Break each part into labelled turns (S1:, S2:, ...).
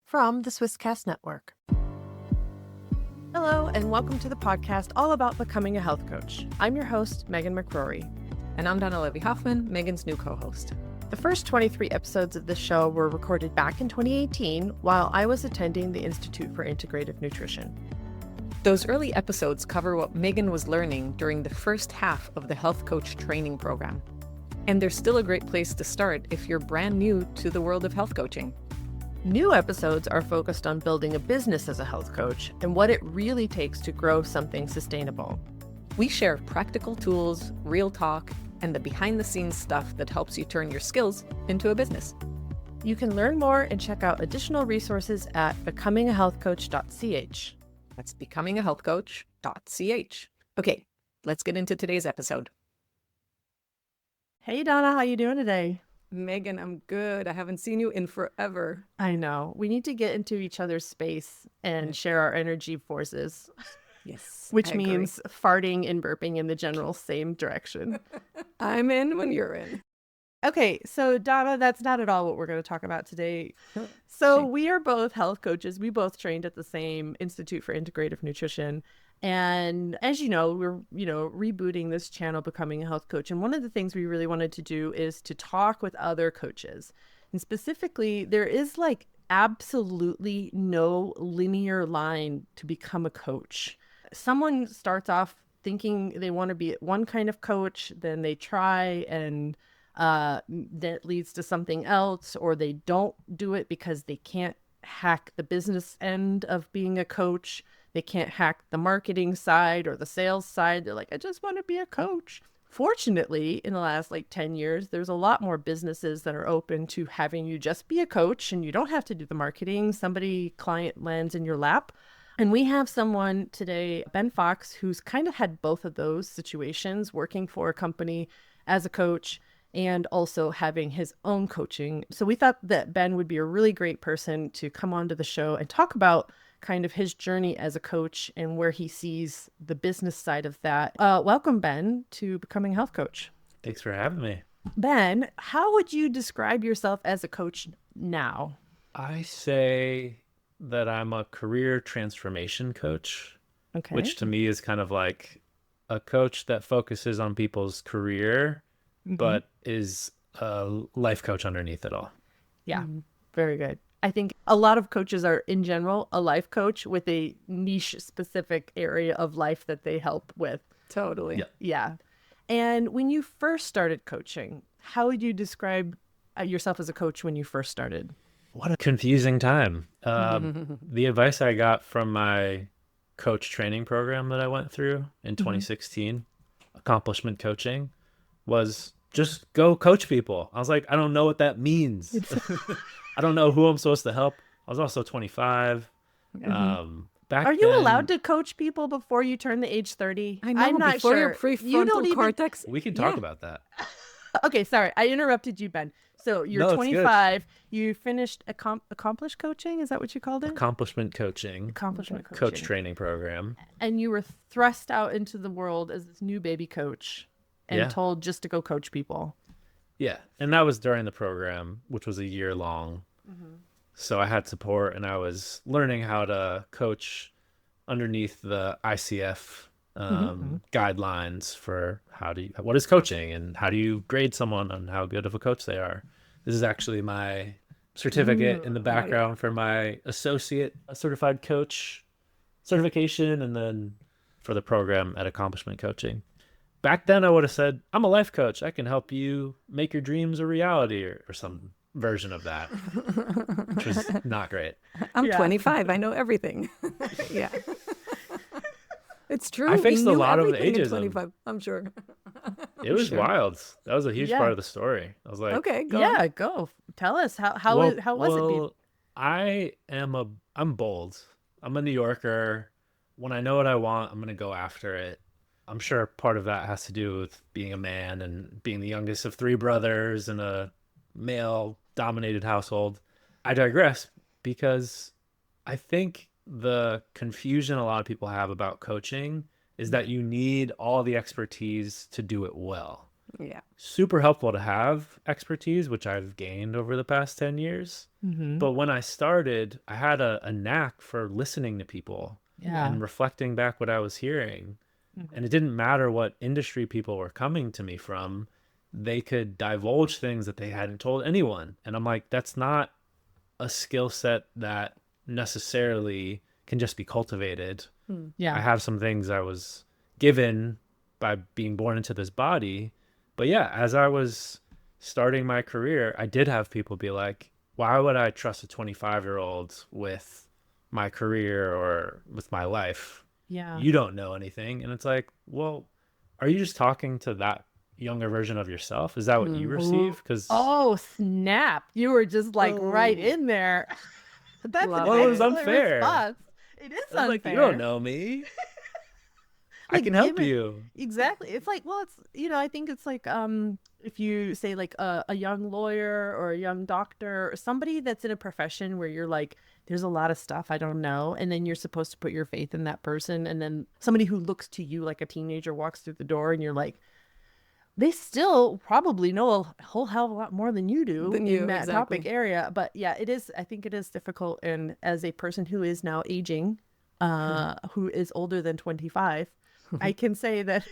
S1: from the Swisscast Network. Hello, and welcome to the podcast all about becoming a health coach. I'm your host, Megan McCrory.
S2: And I'm Danna Hoffman, Megan's new co-host.
S1: The first 23 episodes of this show were recorded back in 2018 while I was attending the Institute for Integrative Nutrition.
S2: Those early episodes cover what Megan was learning during the first half of the health coach training program. And they're still a great place to start if you're brand new to the world of health coaching.
S1: New episodes are focused on building a business as a health coach and what it really takes to grow something sustainable.
S2: We share practical tools, real talk, and the behind-the-scenes stuff that helps you turn your skills into a business.
S1: You can learn more and check out additional resources at becomingahealthcoach.ch.
S2: That's becomingahealthcoach.ch. Okay, let's get into today's episode.
S1: Hey Donna, how you doing today?
S2: Megan, I'm good. I haven't seen you in forever.
S1: I know. We need to get into each other's space and share our energy forces.
S2: Yes.
S1: Which means farting and burping in the general same direction.
S2: I'm in when you're in.
S1: Okay, so Donna, that's not at all what we're going to talk about today. So we are both health coaches. We both trained at the same Institute for Integrative Nutrition. And as you know, we're, rebooting this channel, Becoming a Health Coach. And one of the things we really wanted to do is to talk with other coaches. And specifically, there is absolutely no linear line to become a coach. Someone starts off thinking they want to be one kind of coach, then they try and that leads to something else, or they don't do it because they can't hack the business end of being a coach. They can't hack the marketing side or the sales side. They're like, I just want to be a coach. Fortunately, in the last 10 years, there's a lot more businesses that are open to having you just be a coach and you don't have to do the marketing. Client lands in your lap. And we have someone today, Ben Fox, who's kind of had both of those situations, working for a company as a coach and also having his own coaching. So we thought that Ben would be a really great person to come onto the show and talk about kind of his journey as a coach and where he sees the business side of that. Welcome, Ben, to Becoming a Health Coach.
S3: Thanks for having me.
S1: Ben, how would you describe yourself as a coach now?
S3: I say that I'm a career transformation coach, which to me is kind of like a coach that focuses on people's career, but is a life coach underneath it all.
S1: Yeah, very good. I think a lot of coaches are, in general, a life coach with a niche specific area of life that they help with.
S2: Totally.
S1: Yeah. And when you first started coaching, how would you describe yourself as a coach when you first started?
S3: What a confusing time. The advice I got from my coach training program that I went through in 2016, accomplishment coaching, was just go coach people. I was like, I don't know what that means. I don't know who I'm supposed to help. I was also 25.
S1: Are you allowed to coach people before you turn the age 30?
S2: I know,
S1: I'm not
S2: before
S1: sure.
S2: your prefrontal cortex.
S3: We can talk about that.
S1: Okay, sorry. I interrupted you, Ben. So you're 25. You finished accomplished coaching? Is that what you called it?
S3: Accomplishment coaching. Coach training program.
S1: And you were thrust out into the world as this new baby coach and told just to go coach people.
S3: Yeah. And that was during the program, which was a year long. So I had support and I was learning how to coach underneath the ICF guidelines for what is coaching and how do you grade someone on how good of a coach they are. This is actually my certificate in the background for my associate certified coach certification and then for the program at accomplishment coaching. Back then I would have said, I'm a life coach. I can help you make your dreams a reality or some version of that, which was not great.
S2: I'm 25. I know everything. Yeah. It's true.
S3: I fixed a lot of the
S2: ageism.
S3: 25,
S2: I'm sure.
S3: It was wild. That was a huge part of the story. I was like,
S2: okay, go.
S1: Yeah, go. Tell us how was it?
S3: I'm bold. I'm a New Yorker. When I know what I want, I'm going to go after it. I'm sure part of that has to do with being a man and being the youngest of three brothers in a male-dominated household. I digress because I think the confusion a lot of people have about coaching is that you need all the expertise to do it well.
S2: Yeah.
S3: Super helpful to have expertise, which I've gained over the past 10 years. But when I started, I had a knack for listening to people and reflecting back what I was hearing. And it didn't matter what industry people were coming to me from. They could divulge things that they hadn't told anyone. And I'm like, that's not a skill set that necessarily can just be cultivated. I have some things I was given by being born into this body. But yeah, as I was starting my career, I did have people be like, why would I trust a 25-year-old with my career or with my life? You don't know anything. And it's like, well, are you just talking to that younger version of yourself? Is that what you receive? Because
S1: oh snap, you were just like right in there. That's an
S2: Love it.
S3: it was
S1: excellent
S3: unfair.
S1: response. It is
S3: I was
S1: unfair.
S3: like, you don't know me. I
S1: Like,
S3: can help
S1: given-
S3: you.
S1: Exactly. It's like, well, it's, I think it's like, if you say like a young lawyer or a young doctor or somebody that's in a profession where you're like, there's a lot of stuff I don't know. And then you're supposed to put your faith in that person. And then somebody who looks to you like a teenager walks through the door and you're like, they still probably know a whole hell of a lot more than you do in that topic area. But yeah, it is, I think it is difficult. And as a person who is now aging, who is older than 25, I can say that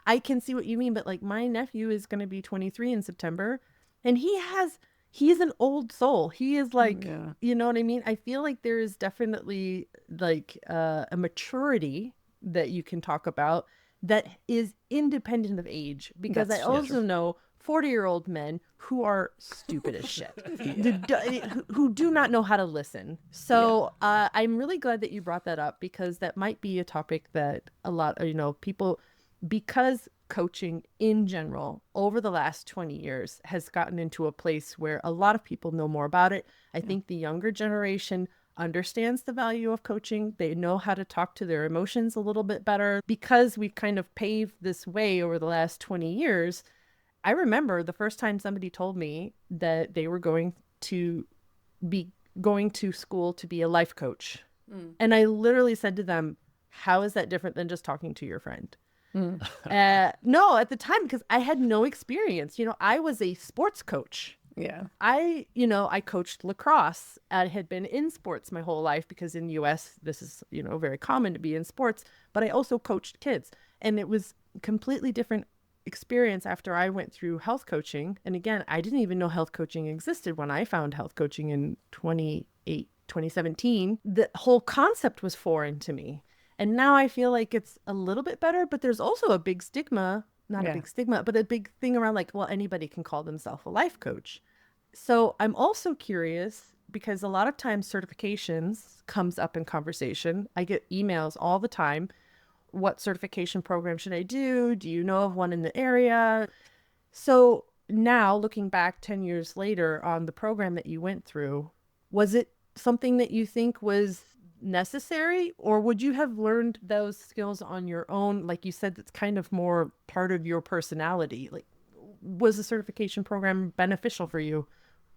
S1: I can see what you mean. But like my nephew is going to be 23 in September, and he's an old soul. He is like, you know what I mean? I feel like there is definitely like a maturity that you can talk about that is independent of age, because I also know 40-year-old men who are stupid as shit, who do not know how to listen. So I'm really glad that you brought that up, because that might be a topic that a lot of, people, because coaching in general over the last 20 years has gotten into a place where a lot of people know more about it. I think the younger generation understands the value of coaching. They know how to talk to their emotions a little bit better, because we've kind of paved this way over the last 20 years. I remember the first time somebody told me that they were going to school to be a life coach. And I literally said to them, how is that different than just talking to your friend? No, at the time, because I had no experience. I was a sports coach.
S2: Yeah.
S1: I coached lacrosse. I had been in sports my whole life, because in the US, this is, very common to be in sports, but I also coached kids. And it was a completely different experience after I went through health coaching. And again, I didn't even know health coaching existed when I found health coaching in 2017. The whole concept was foreign to me. And now I feel like it's a little bit better, but there's also a big stigma, not a big stigma, but a big thing around like, well, anybody can call themselves a life coach. So I'm also curious, because a lot of times certifications comes up in conversation. I get emails all the time. What certification program should I do? Do you know of one in the area? So now looking back 10 years later on the program that you went through, was it something that you think was necessary, or would you have learned those skills on your own? Like you said, that's kind of more part of your personality. Like, was the certification program beneficial for you?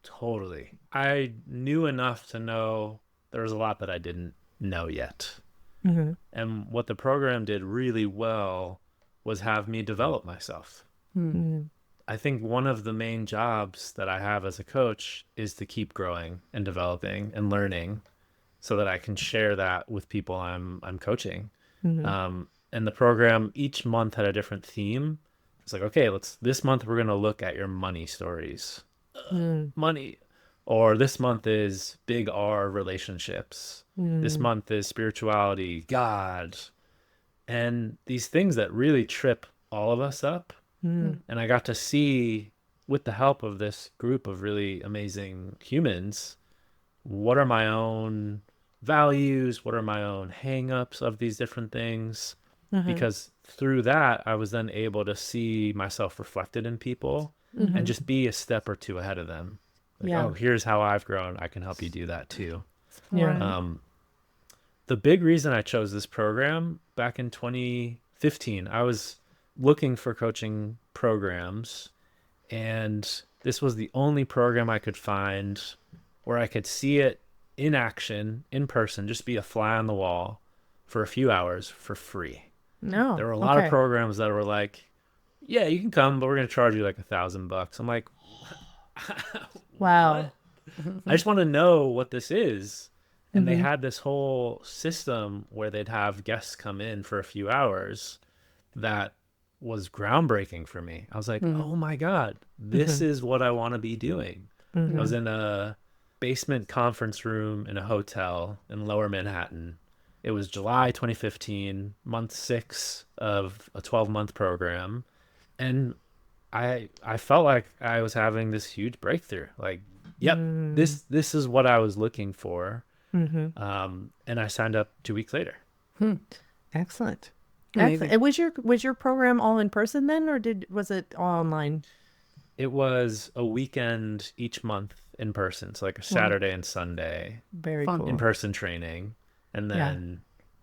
S3: Totally. I knew enough to know there was a lot that I didn't know yet. And what the program did really well was have me develop myself. I think one of the main jobs that I have as a coach is to keep growing and developing and learning, so that I can share that with people I'm coaching. And the program each month had a different theme. It's like, okay, this month we're going to look at your money stories. Money. Or this month is big R relationships. This month is spirituality, God. And these things that really trip all of us up. And I got to see, with the help of this group of really amazing humans, what are my own values, what are my own hang-ups of these different things. Because through that, I was then able to see myself reflected in people and just be a step or two ahead of them. Like, oh, here's how I've grown. I can help you do that too. The big reason I chose this program back in 2015, I was looking for coaching programs, and this was the only program I could find where I could see it in action, in person, just be a fly on the wall for a few hours for free. There were a lot of programs that were like, yeah, you can come, but we're going to charge you like $1,000. I'm like,
S1: Wow.
S3: what? I just want to know what this is. And they
S1: Mm-hmm.
S3: had this whole system where they'd have guests come in for a few hours that was groundbreaking for me. I was like, oh my God, this
S1: Mm-hmm.
S3: is what I want to be doing. I
S1: Mm-hmm.
S3: was in a basement conference room in a hotel in Lower Manhattan. It was July 2015, month 6 of a 12-month program. And I felt like I was having this huge breakthrough. Like, yep, this is what I was looking for.
S1: Mm-hmm.
S3: And I signed up 2 weeks later.
S1: Excellent. Excellent.
S2: Amazing.
S1: And was your program all in person then, or was it all online?
S3: It was a weekend each month in person. So like a
S1: Wow.
S3: Saturday and Sunday
S1: Very
S2: Fun.
S1: cool.
S3: in-person training, and
S1: Yeah.
S3: then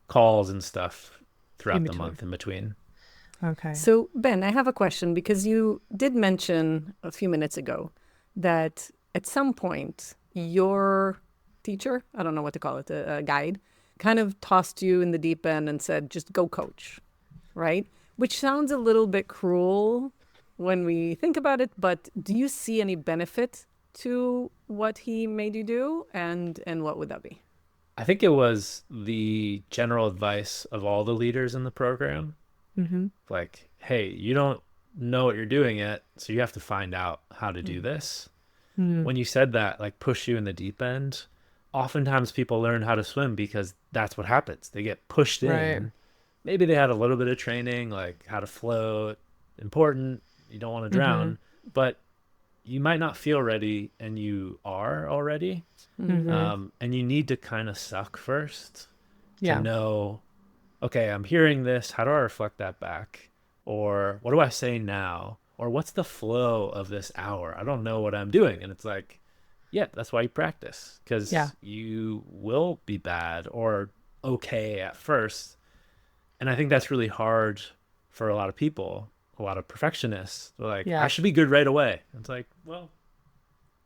S3: calls and stuff
S1: In
S3: throughout the
S1: between.
S3: month in between.
S1: Okay.
S2: So, Ben, I have a question because you did mention a few minutes ago that at some point your teacher, I don't know what to call it, a guide, kind of tossed you in the deep end and said, just go coach, right? Which sounds a little bit cruel when we think about it, but do you see any benefit to what he made you do? And what would that be?
S3: I think it was the general advice of all the leaders in the program.
S1: Mm-hmm.
S3: Like, hey, you don't know what you're doing yet, so you have to find out how to do this.
S1: Mm-hmm.
S3: When you said that, like push you in the deep end, oftentimes people learn how to swim because that's what happens. They get pushed
S1: Right.
S3: in. Maybe they had a little bit of training, like how to float, important. You don't want to drown, but you might not feel ready, and you are already.
S1: Mm-hmm.
S3: And you need to kind of suck first to
S1: Yeah.
S3: know, okay, I'm hearing this. How do I reflect that back? Or what do I say now? Or what's the flow of this hour? I don't know what I'm doing. And it's like, yeah, that's why you practice, because
S1: Yeah.
S3: you will be bad or okay at first. And I think that's really hard for a lot of people, a lot of perfectionists. They're like,
S1: Yeah.
S3: I should be good right away. It's like, well,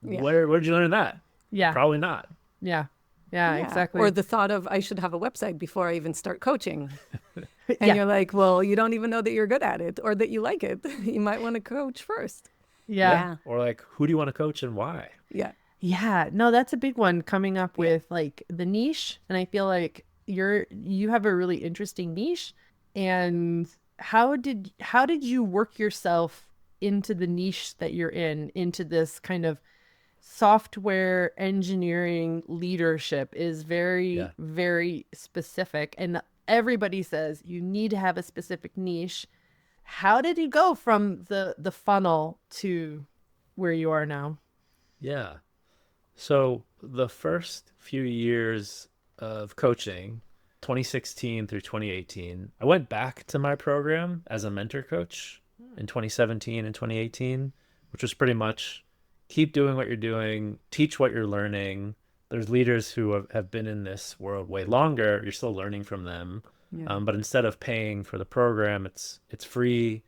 S2: Yeah.
S3: where'd you learn that?
S1: Yeah.
S3: Probably not.
S1: Yeah. Yeah. Exactly.
S2: Or the thought of, I should have a website before I even start coaching. And
S1: Yeah.
S2: you're like, well, you don't even know that you're good at it or that you like it. You might want to coach first.
S1: Yeah.
S3: Or like, who do you want to coach and why?
S2: Yeah.
S1: Yeah, no, that's a big one coming up with like the niche. And I feel like you have a really interesting niche. And how did you work yourself into the niche that you're in, into this kind of software engineering leadership is very,
S3: Yeah.
S1: very specific. And everybody says you need to have a specific niche. How did you go from the funnel to where you are now?
S3: Yeah. So the first few years of coaching, 2016 through 2018, I went back to my program as a mentor coach in 2017 and 2018, which was pretty much keep doing what you're doing, teach what you're learning. There's leaders who have been in this world way longer. You're still learning from them.
S2: Yeah.
S3: But instead of paying for the program, it's free.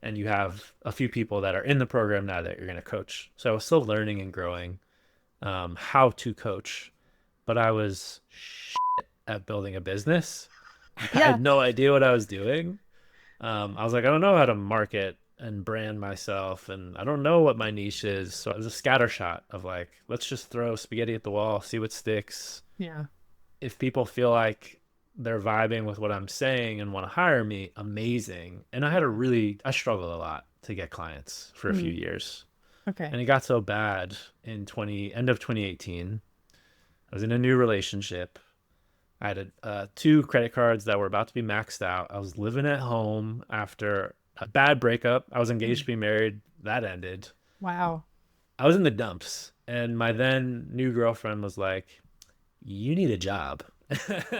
S3: And you have a few people that are in the program now that you're going to coach. So I was still learning and growing how to coach, but I was shit at building a business. I
S1: Yeah.
S3: had no idea what I was doing. I was like, I don't know how to market and brand myself, and I don't know what my niche is. So it was a scattershot of like, let's just throw spaghetti at the wall, see what sticks.
S1: Yeah.
S3: If people feel like they're vibing with what I'm saying and want to hire me, amazing. And I struggled a lot to get clients for a few years.
S1: Okay.
S3: And it got so bad in end of 2018. I was in a new relationship. I had 2 credit cards that were about to be maxed out. I was living at home after a bad breakup. I was engaged to be married. That ended.
S1: Wow.
S3: I was in the dumps. And my then new girlfriend was like, you need a job.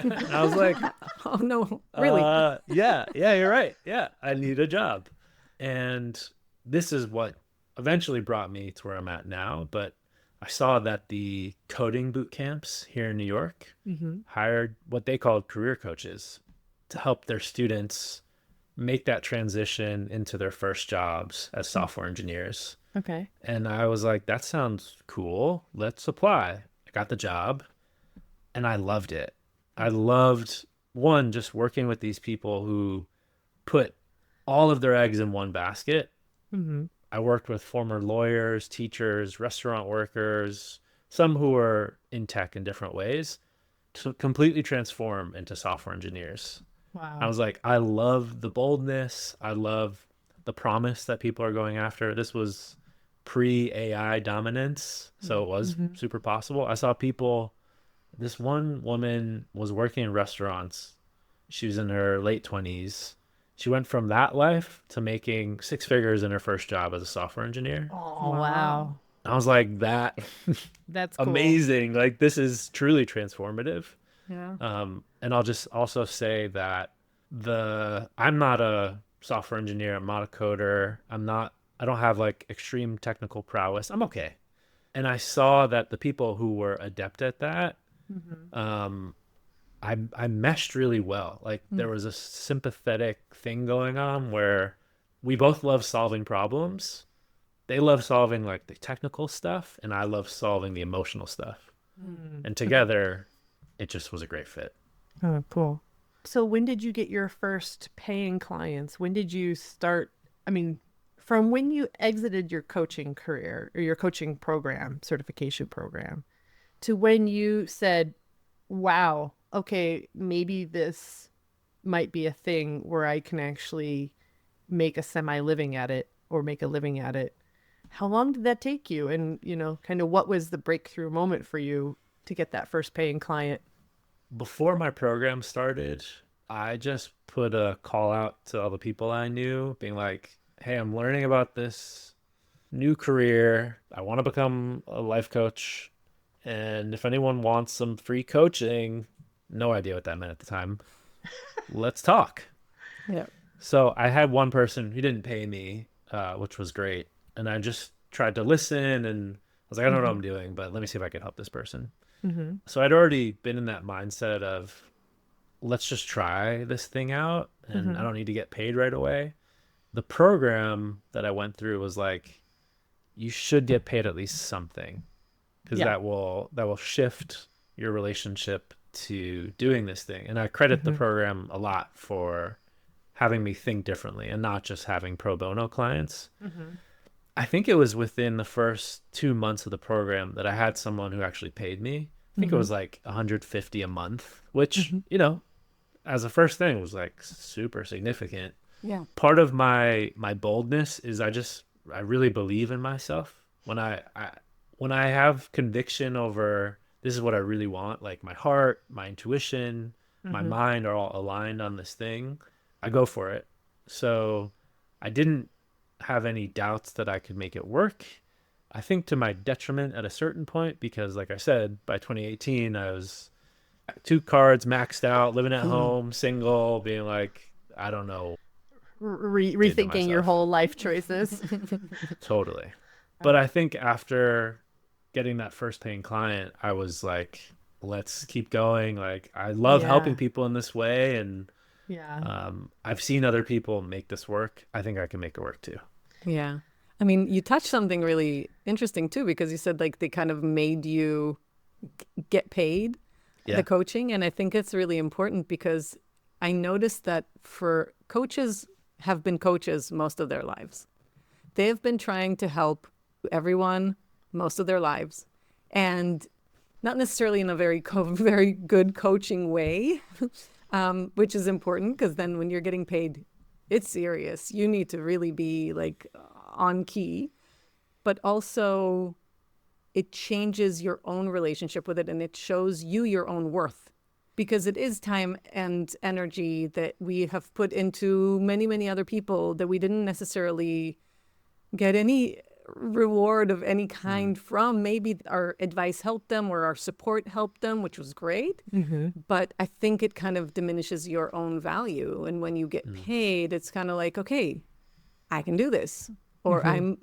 S3: And I was like,
S2: Oh, no, really?
S3: yeah, you're right. Yeah, I need a job. And this is what eventually brought me to where I'm at now. But I saw that the coding boot camps here in New York hired what they called career coaches to help their students make that transition into their first jobs as software engineers.
S1: Okay.
S3: And I was like, that sounds cool. Let's apply. I got the job and I loved it. I loved, one, just working with these people who put all of their eggs in one basket.
S1: Mm-hmm.
S3: I worked with former lawyers, teachers, restaurant workers, some who were in tech in different ways, to completely transform into software engineers. I
S1: Wow.
S3: was like, I love the boldness. I love the promise that people are going after. This was pre-AI dominance, so it was
S1: Mm-hmm.
S3: super possible. I saw people, this one woman was working in restaurants. She was in her late 20s. She went from that life to making six figures in her first job as a software engineer.
S1: Oh,
S2: Wow.
S1: wow.
S3: I was like, that
S1: That's cool.
S3: amazing. Like, this is truly transformative.
S2: Yeah.
S3: And I'll just also say that I'm not a software engineer. I'm not a coder. I don't have like extreme technical prowess. I'm okay. And I saw that the people who were adept at that,
S1: Mm-hmm.
S3: um, I meshed really well. Like
S2: Mm.
S3: there was a sympathetic thing going on where we both love solving problems. They love solving like the technical stuff, and I love solving the emotional stuff.
S1: Mm.
S3: And together, it just was a great fit.
S1: Oh, cool. So when did you get your first paying clients? When did you start? I mean, from when you exited your coaching career or your coaching program, certification program, to when you said, wow, okay, maybe this might be a thing where I can actually make a semi living at it or make a living at it. How long did that take you? And, kind of what was the breakthrough moment for you to get that first paying client?
S3: Before my program started, I just put a call out to all the people I knew, being like, hey, I'm learning about this new career. I want to become a life coach. And if anyone wants some free coaching, no idea what that meant at the time, let's talk.
S2: Yeah.
S3: So I had one person who didn't pay me, which was great. And I just tried to listen, and I was like, I don't know what I'm doing, but let me see if I can help this person.
S1: Mm-hmm.
S3: So I'd already been in that mindset of, let's just try this thing out, and I
S1: Mm-hmm.
S3: don't need to get paid right away. The program that I went through was like, you should get paid at least something, because
S1: Yeah.
S3: that will shift your relationship to doing this thing. And I credit the
S1: Mm-hmm.
S3: program a lot for having me think differently and not just having pro bono clients.
S1: Mm-hmm.
S3: I think it was within the first 2 months of the program that I had someone who actually paid me. I think it
S1: Mm-hmm.
S3: was like 150 a month, which,
S1: Mm-hmm.
S3: as a first thing was like super significant.
S2: Yeah.
S3: Part of my boldness is I really believe in myself. When I have conviction over this is what I really want, like my heart, my intuition, my
S1: Mm-hmm.
S3: mind are all aligned on this thing, I go for it. So I didn't have any doubts that I could make it work. I think to my detriment at a certain point, because like I said, by 2018, I was 2 cards maxed out, living at home, single, being like, I don't know, did to
S1: Rethinking your
S3: myself.
S1: whole life choices.
S3: Totally. But I think after getting that first paying client, I was like, let's keep going. Like, I love helping
S1: Yeah.
S3: people in this way. And
S1: Yeah.
S3: I've seen other people make this work. I think I can make it work too.
S2: Yeah. I mean, you touched something really interesting too, because you said like they kind of made you get paid
S3: Yeah.
S2: the coaching. And I think it's really important because I noticed that for coaches have been coaches most of their lives. They have been trying to help everyone most of their lives, and not necessarily in a very good coaching way, which is important because then when you're getting paid, it's serious. You need to really be like on key, but also it changes your own relationship with it and it shows you your own worth because it is time and energy that we have put into many other people that we didn't necessarily get any reward of any kind from. Maybe our advice helped them or our support helped them, which was great.
S1: Mm-hmm.
S2: But I think it kind of diminishes your own value. And when you get paid, it's kind of like, okay, I can do this. Or I'm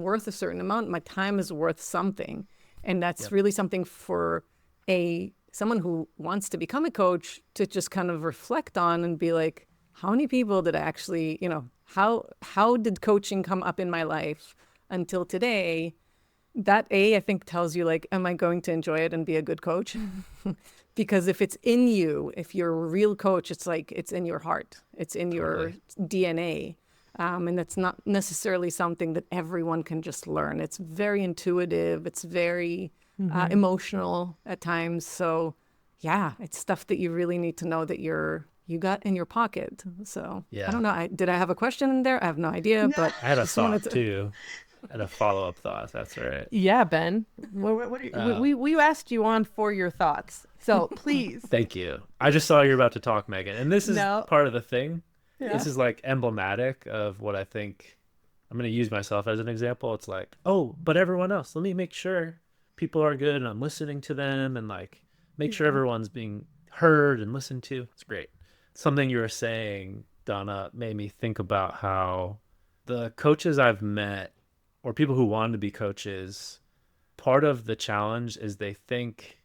S2: worth a certain amount. My time is worth something. And that's really something for someone who wants to become a coach to just kind of reflect on and be like, how many people did I actually, how did coaching come up in my life until today? That I think tells you like, am I going to enjoy it and be a good coach? Because if it's in you, if you're a real coach, it's like it's in your heart, it's in your DNA. And that's not necessarily something that everyone can just learn. It's very intuitive. It's very emotional at times. So yeah, it's stuff that you really need to know that you got in your pocket. So
S3: Yeah.
S2: I don't know. Did I have a question in there? I have no idea, but
S3: I had a
S2: just wanted
S3: thought too. I had a follow-up thought. That's right.
S1: Yeah, Ben. What are you, we asked you on for your thoughts. So please.
S3: Thank you. I just saw you're about to talk, Megan. And this is
S1: No.
S3: part of the thing.
S1: Yeah.
S3: This is like emblematic of what I think. I'm going to use myself as an example. It's like, oh, but everyone else, let me make sure people are good and I'm listening to them and like make sure everyone's being heard and listened to. It's great. Something you were saying, Donna, made me think about how the coaches I've met or people who want to be coaches, part of the challenge is they think,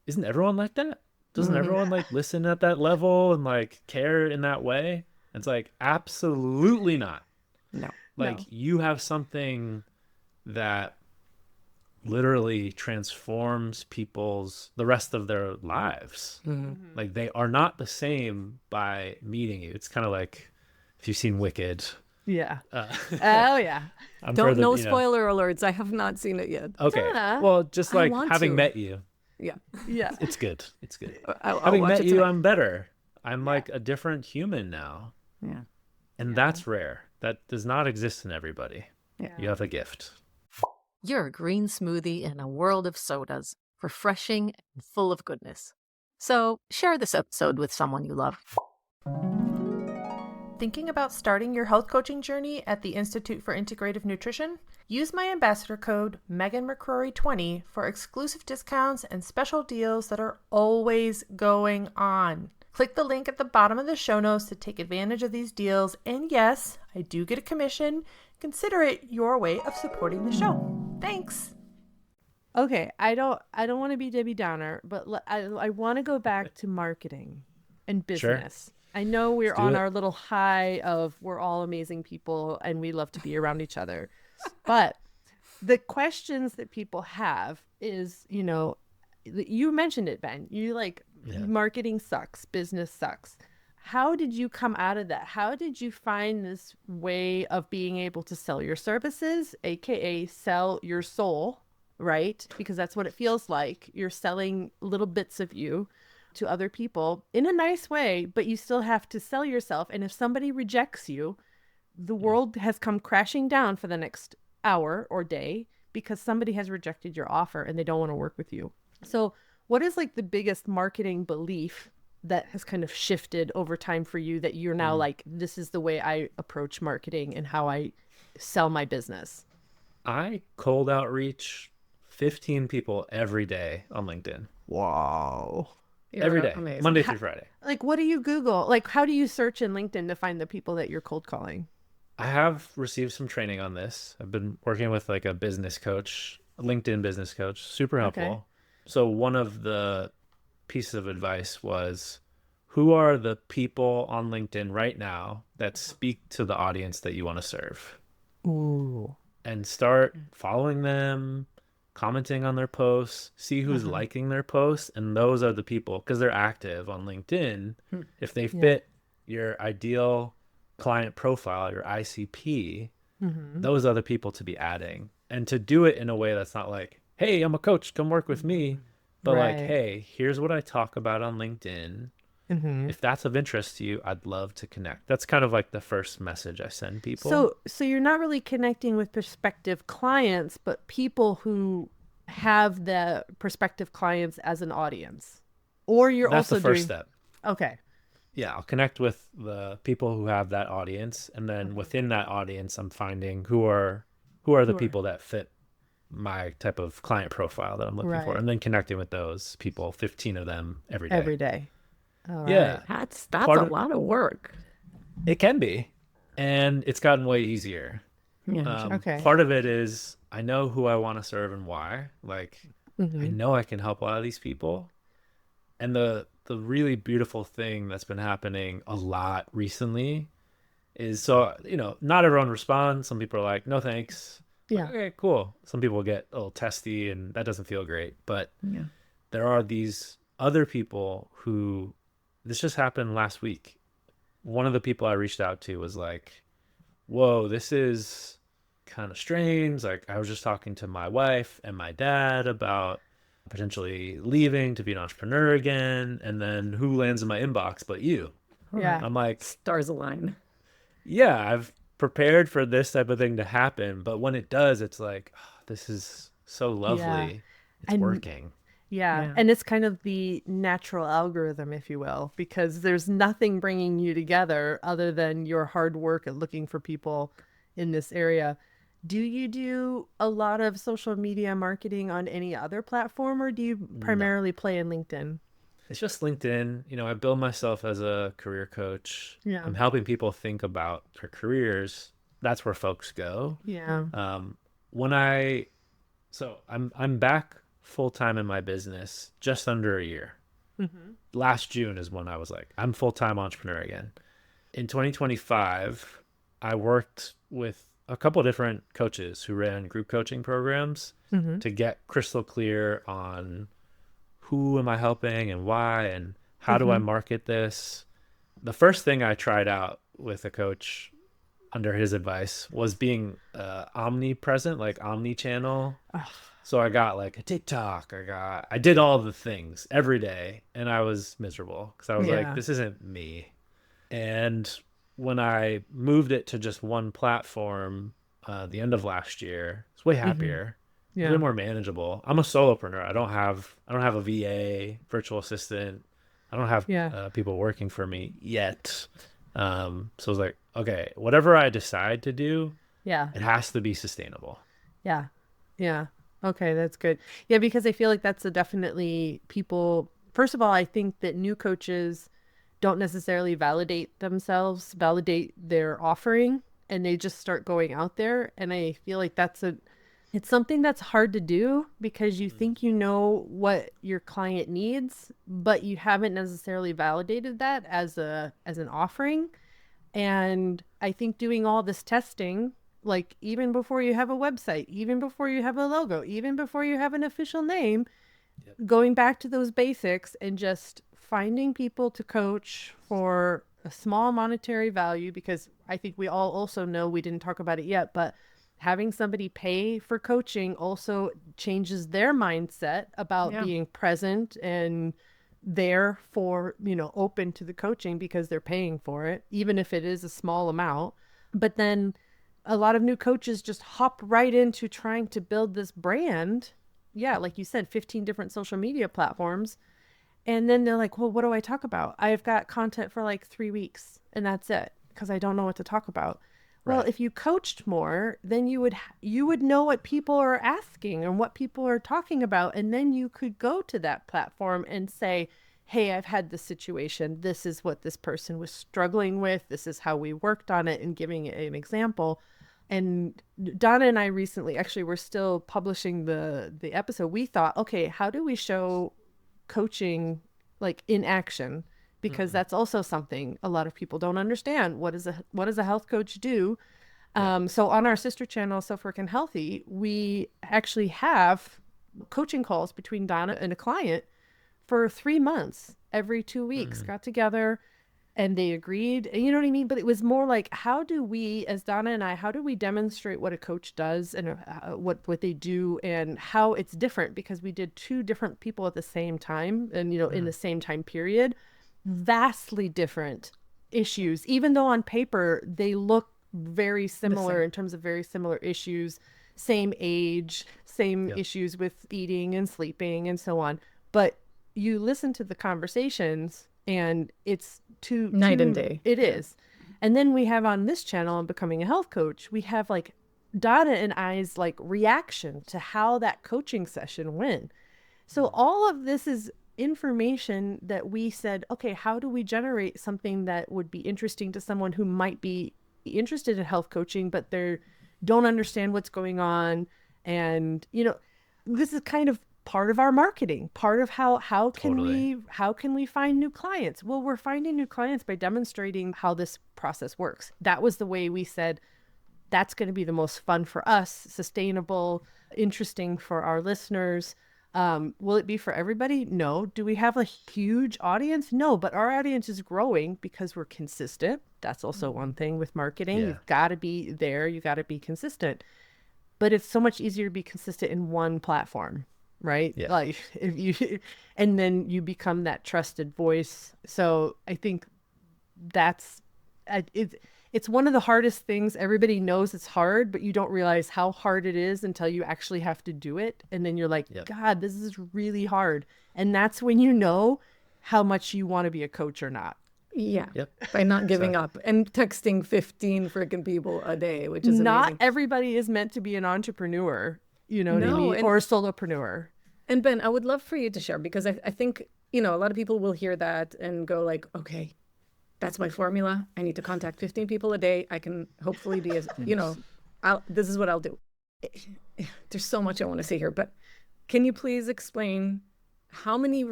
S3: isn't everyone like that? Doesn't everyone like listen at that level and like care in that way? It's like, absolutely not.
S2: no.
S3: Like you have something that literally transforms the rest of their lives. Like they are not the same by meeting you. It's kind of like if you've seen Wicked.
S1: Yeah. Oh yeah.
S2: No spoiler alerts. I have not seen it yet.
S3: Okay.
S1: Donna.
S3: Well, just like
S2: want
S3: having
S2: to.
S3: met you,
S2: Yeah.
S1: Yeah.
S3: it's good. It's good.
S2: I'll
S3: Having
S2: watch
S3: met
S2: it
S3: you,
S2: tonight.
S3: I'm better. I'm like a different human now.
S2: Yeah.
S3: And that's rare. That does not exist in everybody.
S2: Yeah.
S3: You have a gift.
S4: You're a green smoothie in a world of sodas, refreshing and full of goodness. So share this episode with someone you love.
S5: Thinking about starting your health coaching journey at the Institute for Integrative Nutrition? Use my ambassador code MeganMcCrory20 for exclusive discounts and special deals that are always going on. Click the link at the bottom of the show notes to take advantage of these deals. And yes, I do get a commission. Consider it your way of supporting the show. Thanks.
S1: Okay, I don't want to be Debbie Downer, but I want to go back to marketing and business. I know we're on our little high of we're all amazing people and we love to be around each other. But the questions that people have is, you mentioned it, Ben. You marketing sucks, business sucks. How did you come out of that? How did you find this way of being able to sell your services, aka sell your soul, right? Because that's what it feels like. You're selling little bits of you to other people in a nice way, but you still have to sell yourself. And if somebody rejects you, the world has come crashing down for the next hour or day because somebody has rejected your offer and they don't want to work with you. So what is like the biggest marketing belief that has kind of shifted over time for you that you're now like, this is the way I approach marketing and how I sell my business?
S3: I cold outreach 15 people every day on LinkedIn.
S1: Wow.
S3: Every day,
S2: amazing.
S3: Monday through Friday.
S1: Like, what do you Google? Like, how do you search in LinkedIn to find the people that you're cold calling?
S3: I have received some training on this. I've been working with like a business coach, a LinkedIn business coach, super helpful.
S1: Okay.
S3: So one of the pieces of advice was, who are the people on LinkedIn right now that speak to the audience that you want to serve?
S1: Ooh.
S3: And start following them, commenting on their posts, see who's liking their posts, and those are the people, because they're active on LinkedIn. If they fit your ideal client profile, your ICP, those are the people to be adding. And to do it in a way that's not like, hey, I'm a coach, come work with me, but like, hey, here's what I talk about on LinkedIn. If that's of interest to you, I'd love to connect. That's kind of like the first message I send people.
S1: So you're not really connecting with prospective clients, but people who have the prospective clients as an audience, or you're
S3: That's
S1: also
S3: the first
S1: doing...
S3: step.
S1: Okay.
S3: Yeah, I'll connect with the people who have that audience, and then within that audience, I'm finding who are the people that fit my type of client profile that I'm looking for, and then connecting with those people, 15 of them every day.
S1: Every day. All right.
S3: Yeah,
S2: That's a lot of work.
S3: it can be, and it's gotten way easier.
S2: Yeah.
S1: Okay.
S3: Part of it is I know who I want to serve and why. Like, I know I can help a lot of these people. And the really beautiful thing that's been happening a lot recently is, so, not everyone responds. Some people are like, no, thanks.
S1: Yeah.
S3: Like, okay, cool. Some people get a little testy and that doesn't feel great. But there are these other people who, this just happened last week. One of the people I reached out to was like, whoa, this is kind of strange. Like, I was just talking to my wife and my dad about potentially leaving to be an entrepreneur again. And then who lands in my inbox but you?
S1: Yeah.
S3: I'm like,
S2: Stars align.
S3: yeah, I've prepared for this type of thing to happen. But when it does, it's like, oh, this is so lovely. It's
S1: And
S3: working.
S1: yeah. And it's kind of the natural algorithm, if you will, because there's nothing bringing you together other than your hard work at looking for people in this area. Do you do a lot of social media marketing on any other platform, or do you primarily play in LinkedIn?
S3: It's just LinkedIn. I build myself as a career coach.
S1: Yeah.
S3: I'm helping people think about their careers. That's where folks go.
S1: Yeah.
S3: So I'm back full time in my business just under a year. Last June is when I was like, I'm full time entrepreneur again. In 2025, I worked with a couple different coaches who ran group coaching programs to get crystal clear on who am I helping and why and how do I market this. The first thing I tried out with a coach under his advice was being omnipresent, like omnichannel. So I got like a TikTok. I did all the things every day, and I was miserable because I was like, this isn't me. And when I moved it to just one platform, the end of last year, it's way happier, way more manageable. I'm a solopreneur. I don't have a VA, virtual assistant. I don't have people working for me yet. So I was like, okay, whatever I decide to do, it has to be sustainable.
S1: Yeah. Yeah. Okay, that's good. Yeah, because I feel like that's definitely people. First of all, I think that new coaches don't necessarily validate their offering, and they just start going out there. And I feel like it's something that's hard to do because you think you know what your client needs, but you haven't necessarily validated that as an offering. And I think doing all this testing, like even before you have a website, even before you have a logo, even before you have an official name, going back to those basics and just finding people to coach for a small monetary value, because I think we all also know, we didn't talk about it yet, but having somebody pay for coaching also changes their mindset about being present and there for, open to the coaching because they're paying for it, even if it is a small amount. But then a lot of new coaches just hop right into trying to build this brand. Yeah, like you said, 15 different social media platforms. And then they're like, well, what do I talk about? I've got content for like 3 weeks and that's it, because I don't know what to talk about. Well, if you coached more, then you would know what people are asking and what people are talking about. And then you could go to that platform and say, hey, I've had this situation. This is what this person was struggling with. This is how we worked on it, and giving it an example. And Donna and I recently, actually, we're still publishing the episode. We thought, okay, how do we show coaching like in action? Because that's also something a lot of people don't understand. What does a health coach do? So on our sister channel, So Freaking Healthy, we actually have coaching calls between Donna and a client for 3 months. Every 2 weeks, got together, and they agreed. And you know what I mean? But it was more like, how do we, as Donna and I, how do we demonstrate what a coach does and what they do and how it's different? Because we did 2 different people at the same time, and in the same time period. Vastly different issues, even though on paper they look very similar in terms of very similar issues, same age, same issues with eating and sleeping and so on. But you listen to the conversations and it's
S2: night and day.
S1: It is. And then we have on this channel, on Becoming a Health Coach, we have like Donna and I's like reaction to how that coaching session went. So all of this is information that we said, okay, how do we generate something that would be interesting to someone who might be interested in health coaching, but they don't understand what's going on. And, this is kind of part of our marketing, part of how can we find new clients? Well, we're finding new clients by demonstrating how this process works. That was the way we said, that's going to be the most fun for us, sustainable, interesting for our listeners. Will it be for everybody? No. Do we have a huge audience? No, but our audience is growing because we're consistent. That's also one thing with marketing.
S3: Yeah.
S1: You've got to be there. You got to be consistent. But it's so much easier to be consistent in one platform, right?
S3: Yeah.
S1: Like if you, and then you become that trusted voice. So I think that's, it's one of the hardest things. Everybody knows it's hard, but you don't realize how hard it is until you actually have to do it. And then you're like, God, this is really hard. And that's when you know how much you want to be a coach or not.
S2: Yeah. By not giving up and texting 15 freaking people a day, which is
S1: not
S2: amazing.
S1: everybody is meant to be an entrepreneur, you know what I mean?
S2: and-
S1: Or a solopreneur.
S2: And Ben, I would love for you to share, because I think, a lot of people will hear that and go like, okay, that's my formula. I need to contact 15 people a day. I can hopefully be as, this is what I'll do. There's so much I want to say here, but can you please explain how many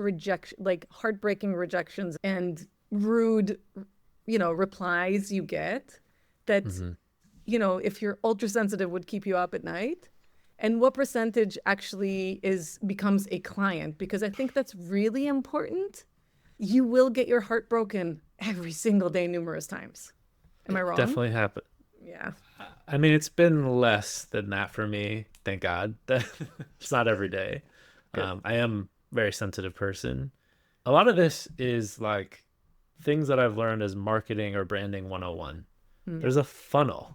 S2: heartbreaking rejections and rude, replies you get that, if you're ultra sensitive, would keep you up at night? And what percentage actually becomes a client? Because I think that's really important. You will get your heart broken every single day, numerous times. Am I wrong?
S3: Definitely happen.
S2: Yeah.
S3: I mean, it's been less than that for me. Thank God. It's not every day. I am a very sensitive person. A lot of this is like things that I've learned as marketing or branding 101. There's a funnel.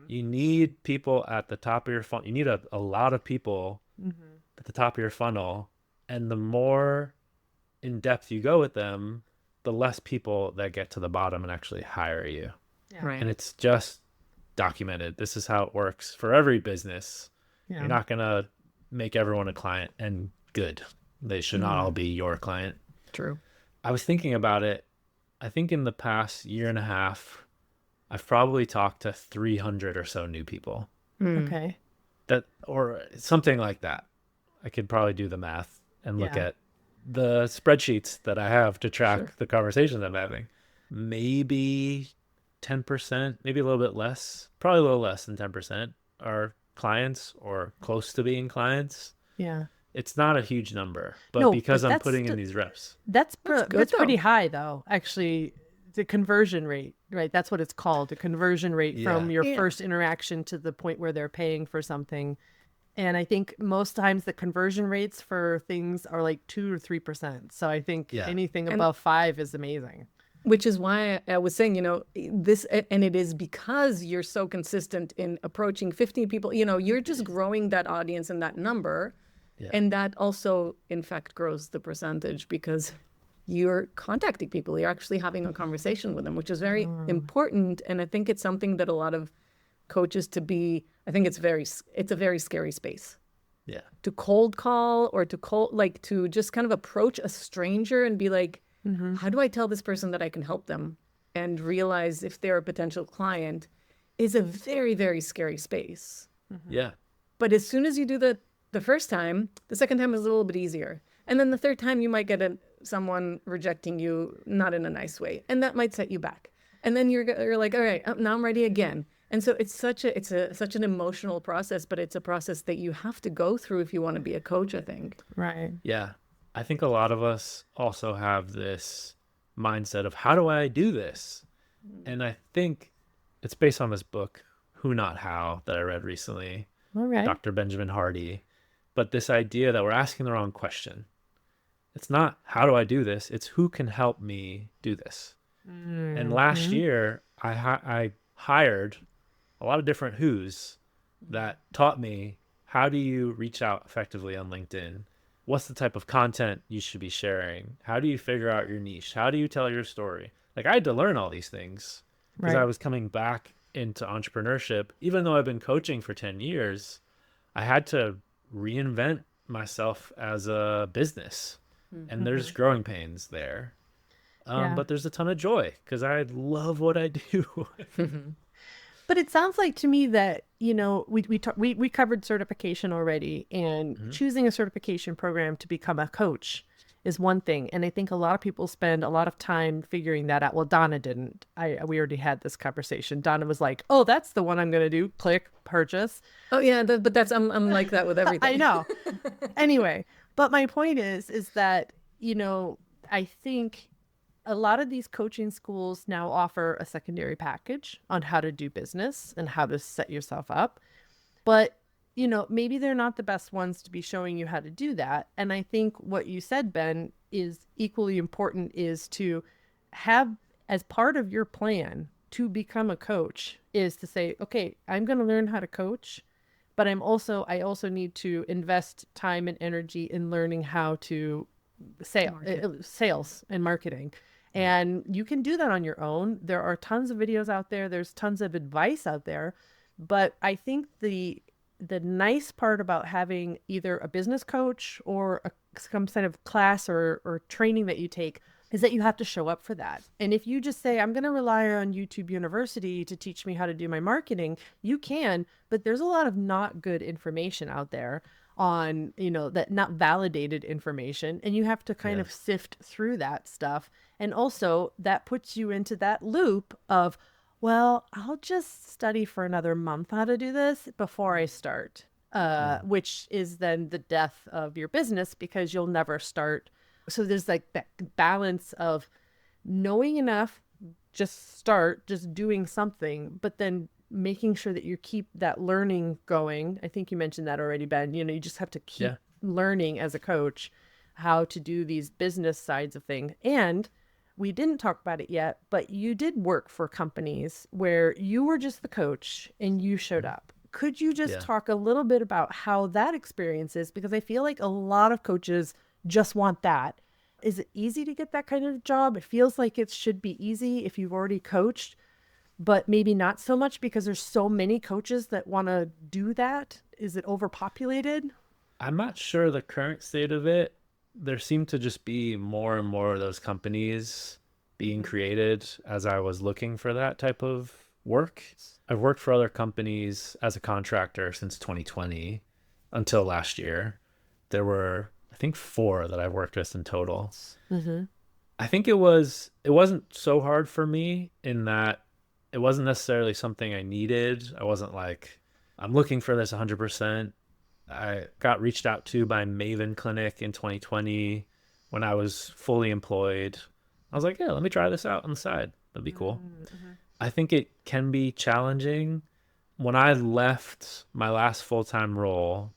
S3: You need people at the top of your funnel. You need a lot of people at the top of your funnel. And the more in depth you go with them, the less people that get to the bottom and actually hire you.
S1: Yeah.
S2: Right.
S3: And it's just documented. This is how it works for every business.
S1: Yeah.
S3: You're not going to make everyone a client, and good. They should not all be your client.
S2: True.
S3: I was thinking about it. I think in the past year and a half, I've probably talked to 300 or so new people.
S1: Okay.
S3: Or something like that. I could probably do the math and look
S1: Yeah.
S3: at the spreadsheets that I have to track the conversations I'm having. Maybe 10%, maybe a little bit less, probably a little less than 10% are clients or close to being clients.
S1: Yeah.
S3: It's not a huge number, but
S1: No,
S3: because
S1: but
S3: I'm
S1: that's
S3: putting in these reps.
S1: That's
S2: good,
S1: pretty
S2: though.
S1: high, though. Actually, the conversion rate, right? That's what it's called, the conversion rate from your first interaction to the point where they're paying for something. And I think most times the conversion rates for things are like 2 or 3%. So I think anything above 5 is amazing.
S2: Which is why I was saying, this, and it is because you're so consistent in approaching 15 people, you're just growing that audience and that number. Yeah. And that also, in fact, grows the percentage because you're contacting people. You're actually having a conversation with them, which is very important. And I think it's something that a lot of coaches I think it's a very scary space.
S3: Yeah.
S2: To cold call or to just kind of approach a stranger and be like, how do I tell this person that I can help them and realize if they're a potential client is a very, very scary space.
S3: Yeah.
S2: But as soon as you do the first time, the second time is a little bit easier. And then the third time you might get someone rejecting you, not in a nice way. And that might set you back. And then you're like, all right, now I'm ready again. And so it's such an emotional process, but it's a process that you have to go through if you want to be a coach, I think.
S1: Right.
S3: Yeah. I think a lot of us also have this mindset of how do I do this? And I think it's based on this book, Who Not How, that I read recently.
S1: All right.
S3: Dr. Benjamin Hardy. But this idea that we're asking the wrong question. It's not how do I do this? It's who can help me do this. And last year, I hired a lot of different who's that taught me how do you reach out effectively on LinkedIn? What's the type of content you should be sharing? How do you figure out your niche? How do you tell your story? Like I had to learn all these things because I was coming back into entrepreneurship. Even though I've been coaching for 10 years, I had to reinvent myself as a business. And there's growing pains there. But there's a ton of joy because I love what I do.
S1: But it sounds like to me that, we covered certification already, and choosing a certification program to become a coach is one thing. And I think a lot of people spend a lot of time figuring that out. Well, Danna didn't. We already had this conversation. Danna was like, oh, that's the one I'm going to do. Click, purchase.
S2: Oh, yeah. But I'm like that with everything.
S1: I know. Anyway, But my point is that, I think a lot of these coaching schools now offer a secondary package on how to do business and how to set yourself up. But, maybe they're not the best ones to be showing you how to do that. And I think what you said, Ben, is equally important, is to have as part of your plan to become a coach is to say, okay, I'm going to learn how to coach, but I also need to invest time and energy in learning how to sales and marketing. And you can do that on your own. There are tons of videos out there. There's tons of advice out there. But I think the nice part about having either a business coach or some kind of class or training that you take is that you have to show up for that. And if you just say, I'm going to rely on YouTube University to teach me how to do my marketing, you can, but there's a lot of not good information out there on, that not validated information. And you have to kind of sift through that stuff. And also that puts you into that loop of, well, I'll just study for another month how to do this before I start, which is then the death of your business because you'll never start. So there's like that balance of knowing enough, just doing something, but then making sure that you keep that learning going. I think you mentioned that already, Ben. You just have to keep learning as a coach how to do these business sides of things. And we didn't talk about it yet, but you did work for companies where you were just the coach and you showed up. Could you just talk a little bit about how that experience is? Because I feel like a lot of coaches just want that. Is it easy to get that kind of job? It feels like it should be easy if you've already coached, but maybe not so much because there's so many coaches that want to do that. Is it overpopulated?
S3: I'm not sure the current state of it. There seem to just be more and more of those companies being created as I was looking for that type of work. I've worked for other companies as a contractor since 2020 until last year. There were, I think, 4 that I've worked with in total. Mm-hmm. I think it wasn't so hard for me in that it wasn't necessarily something I needed. I wasn't like, I'm looking for this 100%. I got reached out to by Maven Clinic in 2020 when I was fully employed. I was like, yeah, let me try this out on the side. That'd be cool. Mm-hmm. I think it can be challenging. When I left my last full-time role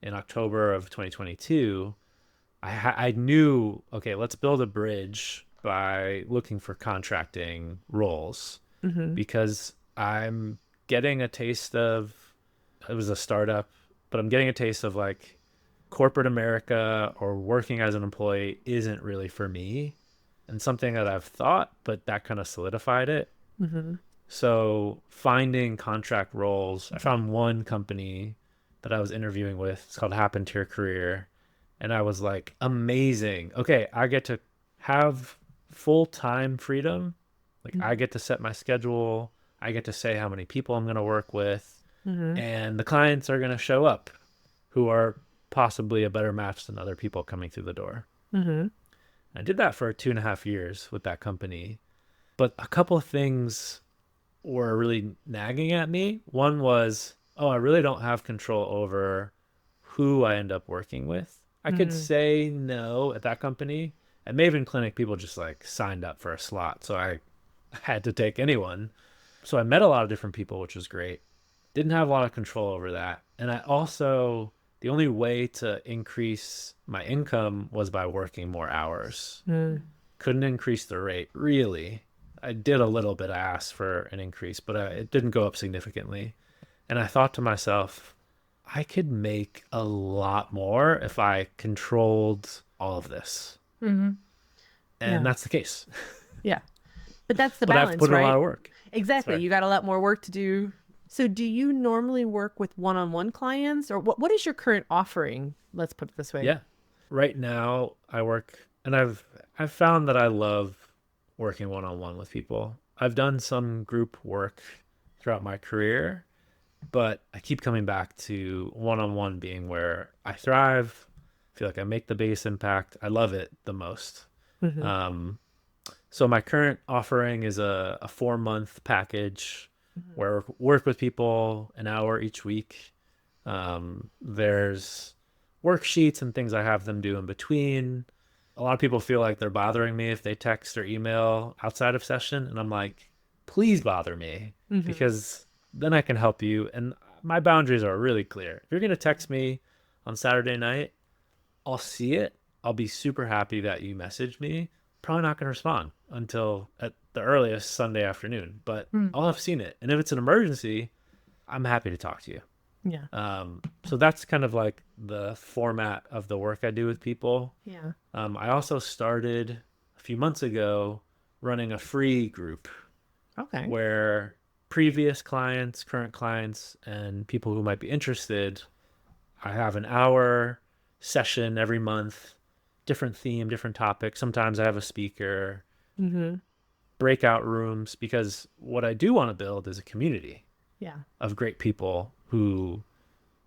S3: in October of 2022, I knew, okay, let's build a bridge by looking for contracting roles because I'm getting a taste of, it was a startup, but I'm getting a taste of like corporate America or working as an employee isn't really for me, and something that I've thought, but that kind of solidified it. Mm-hmm. So finding contract roles, I found one company that I was interviewing with. It's called Happen to Your Career. And I was like, amazing. Okay, I get to have full-time freedom. Like I get to set my schedule. I get to say how many people I'm going to work with. Mm-hmm. And the clients are going to show up who are possibly a better match than other people coming through the door. Mm-hmm. I did that for 2.5 years with that company. But a couple of things were really nagging at me. One was, I really don't have control over who I end up working with. I could say no at that company. At Maven Clinic, people just like signed up for a slot. So I had to take anyone. So I met a lot of different people, which was great. Didn't have a lot of control over that. And I also, the only way to increase my income was by working more hours. Couldn't increase the rate, really. I did a little bit. I asked for an increase, but it didn't go up significantly. And I thought to myself, I could make a lot more if I controlled all of this. Mm-hmm. And that's the case.
S1: Yeah. But that's the balance,
S3: I've put in a lot of work.
S1: Exactly. Sorry. You got a lot more work to do. So do you normally work with one-on-one clients, or what is your current offering? Let's put it this way.
S3: Yeah. Right now I work, and I've found that I love working one-on-one with people. I've done some group work throughout my career, but I keep coming back to one-on-one being where I thrive. I feel like I make the biggest impact. I love it the most. Mm-hmm. So my current offering is a 4-month package where I work with people an hour each week. There's worksheets and things I have them do in between. A lot of people feel like they're bothering me if they text or email outside of session. And I'm like, please bother me because then I can help you. And my boundaries are really clear. If you're going to text me on Saturday night, I'll see it. I'll be super happy that you messaged me. Probably not going to respond until at the earliest Sunday afternoon, but I'll have seen it. And if it's an emergency, I'm happy to talk to you.
S1: Yeah.
S3: So that's kind of like the format of the work I do with people.
S1: Yeah.
S3: I also started a few months ago running a free group
S1: Okay.
S3: where previous clients, current clients, and people who might be interested, I have an hour session every month, different theme, different topic. Sometimes I have a speaker, breakout rooms, because what I do want to build is a community of great people who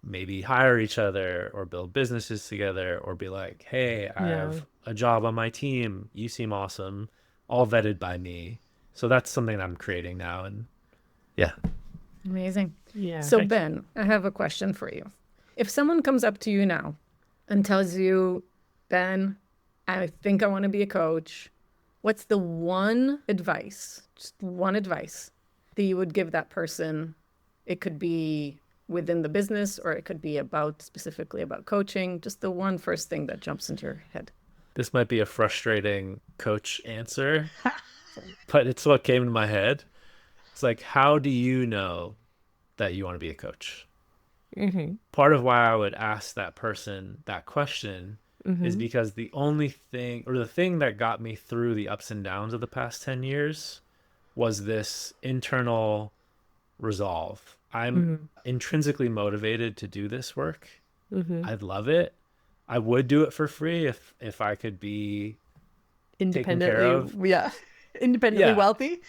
S3: maybe hire each other or build businesses together or be like, hey, I have a job on my team. You seem awesome. All vetted by me. So that's something I'm creating now. And yeah.
S2: Amazing.
S1: Yeah.
S2: So Ben, I have a question for you. If someone comes up to you now and tells you, Ben, I think I want to be a coach, what's the one advice, just one advice that you would give that person? It could be within the business or it could be specifically about coaching, just the one first thing that jumps into your head.
S3: This might be a frustrating coach answer, but it's what came to my head. It's like, how do you know that you want to be a coach? Part of why I would ask that person that question is because the only thing, or the thing that got me through the ups and downs of the past 10 years was this internal resolve. I'm intrinsically motivated to do this work. I'd love it. I would do it for free if I could be
S1: independently, independently wealthy.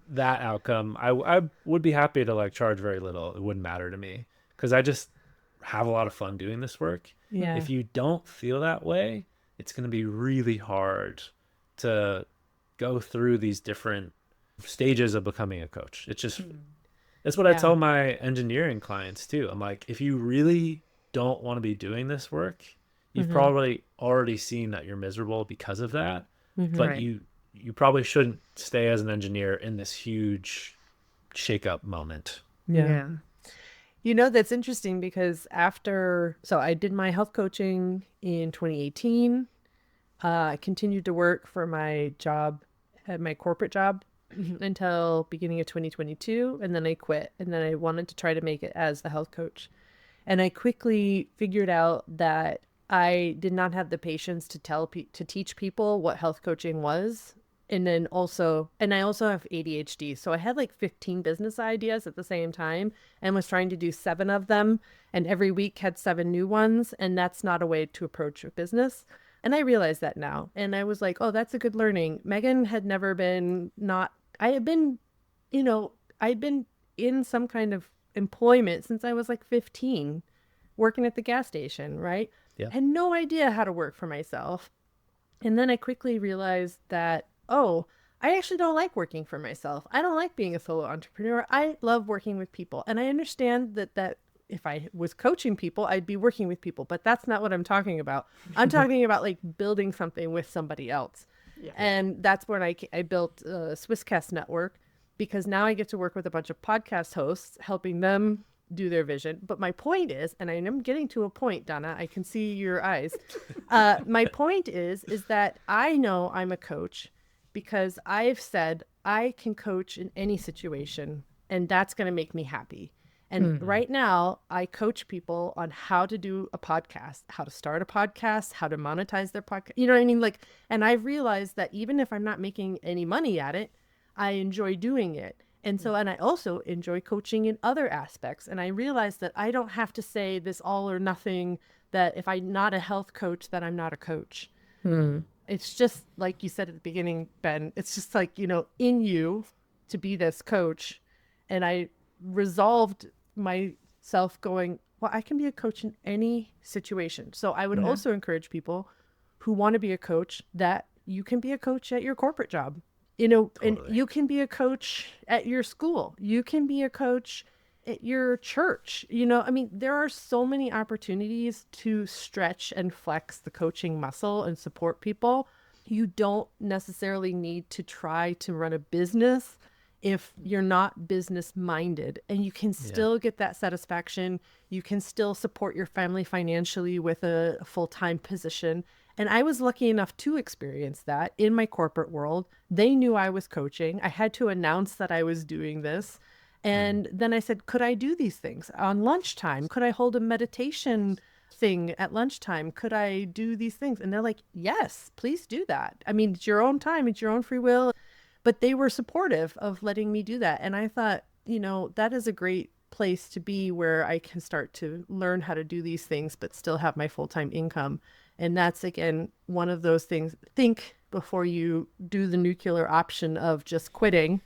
S3: That outcome, I would be happy to like charge very little. It wouldn't matter to me because I just have a lot of fun doing this work.
S1: Yeah.
S3: If you don't feel that way, it's going to be really hard to go through these different stages of becoming a coach. It's just, that's what I tell my engineering clients too. I'm like, if you really don't want to be doing this work, you've probably already seen that you're miserable because of that. But you probably shouldn't stay as an engineer in this huge shake-up moment.
S1: Yeah. You know, that's interesting because so I did my health coaching in 2018. I continued to work for my job, at my corporate job until beginning of 2022. And then I quit. And then I wanted to try to make it as a health coach. And I quickly figured out that I did not have the patience to teach people what health coaching was. And I also have ADHD. So I had like 15 business ideas at the same time and was trying to do 7 of them. And every week had 7 new ones. And that's not a way to approach a business. And I realized that now. And I was like, oh, that's a good learning. Megan had never been I'd been in some kind of employment since I was like 15, working at the gas station, right?
S3: Yeah.
S1: Had no idea how to work for myself. And then I quickly realized that, oh, I actually don't like working for myself. I don't like being a solo entrepreneur. I love working with people. And I understand that if I was coaching people, I'd be working with people, but that's not what I'm talking about. I'm talking about like building something with somebody else. Yeah. And that's when I built a Swisscast network, because now I get to work with a bunch of podcast hosts, helping them do their vision. But my point is, and I am getting to a point, Danna, I can see your eyes. My point is that I know I'm a coach because I've said I can coach in any situation, and that's going to make me happy. And right now, I coach people on how to do a podcast, how to start a podcast, how to monetize their podcast. You know what I mean? Like, and I've realized that even if I'm not making any money at it, I enjoy doing it. And so, and I also enjoy coaching in other aspects. And I realized that I don't have to say this all or nothing, that if I'm not a health coach, that I'm not a coach. It's just like you said at the beginning, Ben, it's just like, in you to be this coach. And I resolved myself going, well, I can be a coach in any situation. So I would also encourage people who want to be a coach that you can be a coach at your corporate job. Totally. And you can be a coach at your school. You can be a coach at your church. You know, I mean, there are so many opportunities to stretch and flex the coaching muscle and support people. You don't necessarily need to try to run a business if you're not business minded, and you can still get that satisfaction. You can still support your family financially with a full-time position. And I was lucky enough to experience that in my corporate world. They knew I was coaching. I had to announce that I was doing this. And then I said, could I do these things on lunchtime? Could I hold a meditation thing at lunchtime? Could I do these things? And they're like, yes, please do that. I mean, it's your own time, it's your own free will. But they were supportive of letting me do that. And I thought, you know, that is a great place to be, where I can start to learn how to do these things, but still have my full-time income. And that's, again, one of those things. Think before you do the nuclear option of just quitting.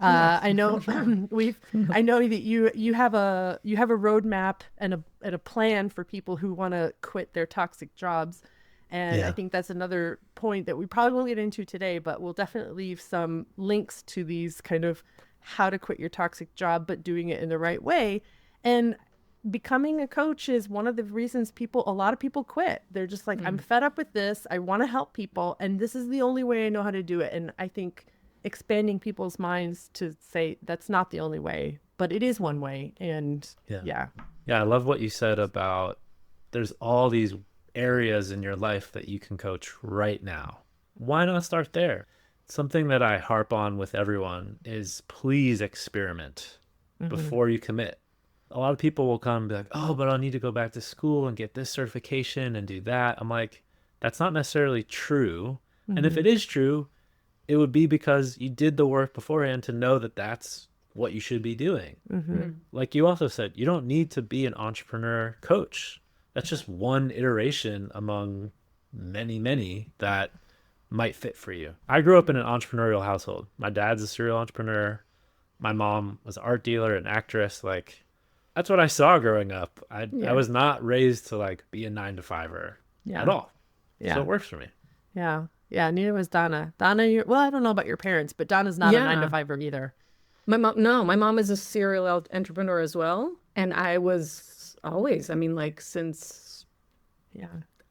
S1: I know I know that you have a roadmap and a plan for people who want to quit their toxic jobs. And I think that's another point that we probably won't get into today, but we'll definitely leave some links to these kind of how to quit your toxic job, but doing it in the right way. And becoming a coach is one of the reasons a lot of people quit. They're just like, I'm fed up with this. I want to help people, and this is the only way I know how to do it. And I think expanding people's minds to say that's not the only way, but it is one way. And yeah,
S3: I love what you said about there's all these areas in your life that you can coach right now. Why not start there? Something that I harp on with everyone is please experiment before you commit. A lot of people will come and be like, oh, but I'll need to go back to school and get this certification and do that. I'm like, that's not necessarily true. And if it is true, it would be because you did the work beforehand to know that that's what you should be doing. Like you also said, you don't need to be an entrepreneur coach. That's just one iteration among many, many that might fit for you. I grew up in an entrepreneurial household. My dad's a serial entrepreneur. My mom was an art dealer and actress. Like, that's what I saw growing up. I was not raised to like be a 9-to-5er at all. So it works for me.
S1: Yeah. Neither was Danna. Danna, well, I don't know about your parents, but Danna's not a 9-to-5er either.
S2: My mom is a serial entrepreneur as well. And I was always, I mean, like, since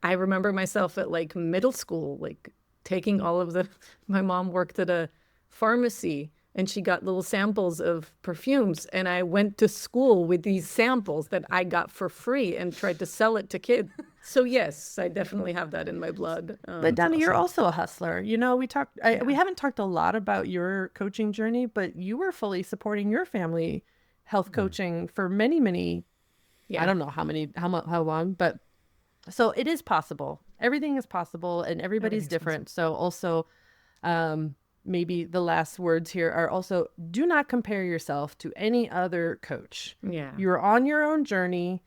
S2: I remember myself at like middle school, like taking all of my mom worked at a pharmacy, and she got little samples of perfumes, and I went to school with these samples that I got for free and tried to sell it to kids. So yes, I definitely have that in my blood.
S1: But Danna, you're also a hustler. You know, we haven't talked a lot about your coaching journey, but you were fully supporting your family health coaching for many, many, I don't know how long, but so it is possible. Everything is possible, and everybody's different. Possible. So also, maybe the last words here are also, do not compare yourself to any other coach. Yeah. You're on your own journey.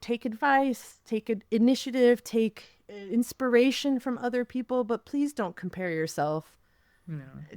S1: Take advice, take initiative, take inspiration from other people, but please don't compare yourself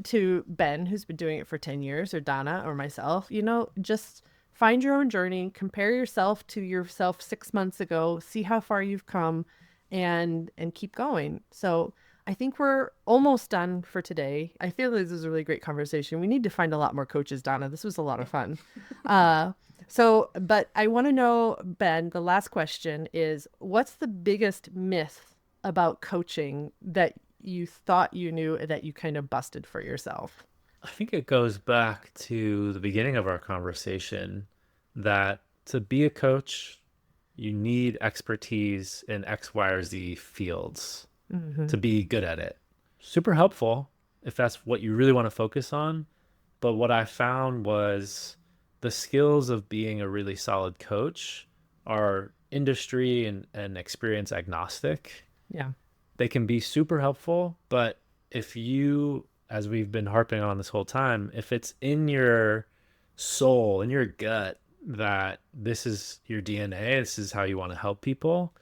S1: to Ben, who's been doing it for 10 years, or Danna, or myself. You know, just find your own journey, compare yourself to yourself 6 months ago, see how far you've come, and keep going. So I think we're almost done for today. I feel like this is a really great conversation. We need to find a lot more coaches, Danna. This was a lot of fun. But I want to know, Ben, the last question is, what's the biggest myth about coaching that you thought you knew that you kind of busted for yourself?
S3: I think it goes back to the beginning of our conversation that to be a coach, you need expertise in X, Y, or Z fields to be good at it. Super helpful if that's what you really want to focus on. But what I found was the skills of being a really solid coach are industry and experience agnostic. Yeah. They can be super helpful, but if you, as we've been harping on this whole time, if it's in your soul, in your gut, that this is your DNA, this is how you want to help people,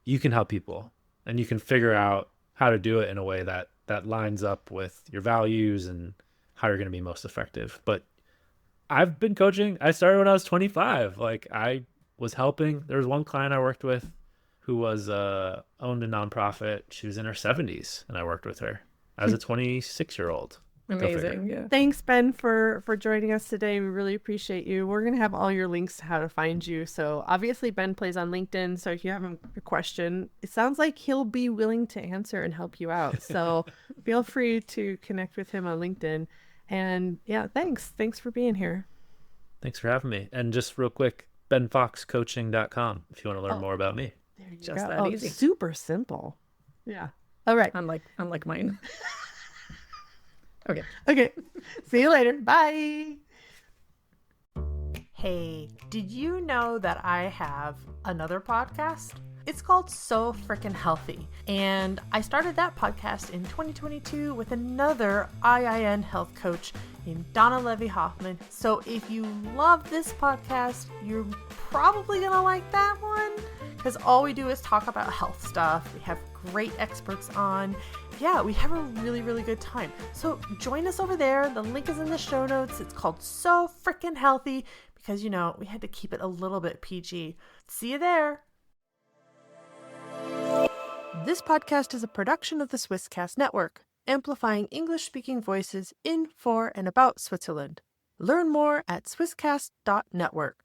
S3: you can help people, and you can figure out how to do it in a way that lines up with your values and how you're going to be most effective. But I've been coaching. I started when I was 25. Like, I was helping. There was one client I worked with who was owned a nonprofit. She was in her 70s, and I worked with her. I was a 26-year-old.
S2: Amazing. Yeah.
S1: Thanks, Ben, for joining us today. We really appreciate you. We're going to have all your links to how to find you. So obviously Ben plays on LinkedIn. So if you have a question, it sounds like he'll be willing to answer and help you out. So feel free to connect with him on LinkedIn. And yeah, thanks for being here.
S3: Thanks for having me. And just real quick, benfoxcoaching.com if you want to learn more about me.
S1: There you
S2: Just
S1: go.
S2: that easy.
S1: Super simple. Yeah. All right.
S2: Unlike mine. Okay.
S1: Okay. See you later. Bye.
S5: Hey, did you know that I have another podcast? It's called So Frickin' Healthy. And I started that podcast in 2022 with another IIN health coach named Danna Levy-Hoffman. So if you love this podcast, you're probably going to like that one, because all we do is talk about health stuff. We have great experts on. Yeah, we have a really, really good time. So join us over there. The link is in the show notes. It's called So Frickin' Healthy because, we had to keep it a little bit PG. See you there. This podcast is a production of the Swisscast Network, amplifying English-speaking voices in, for, and about Switzerland. Learn more at swisscast.network.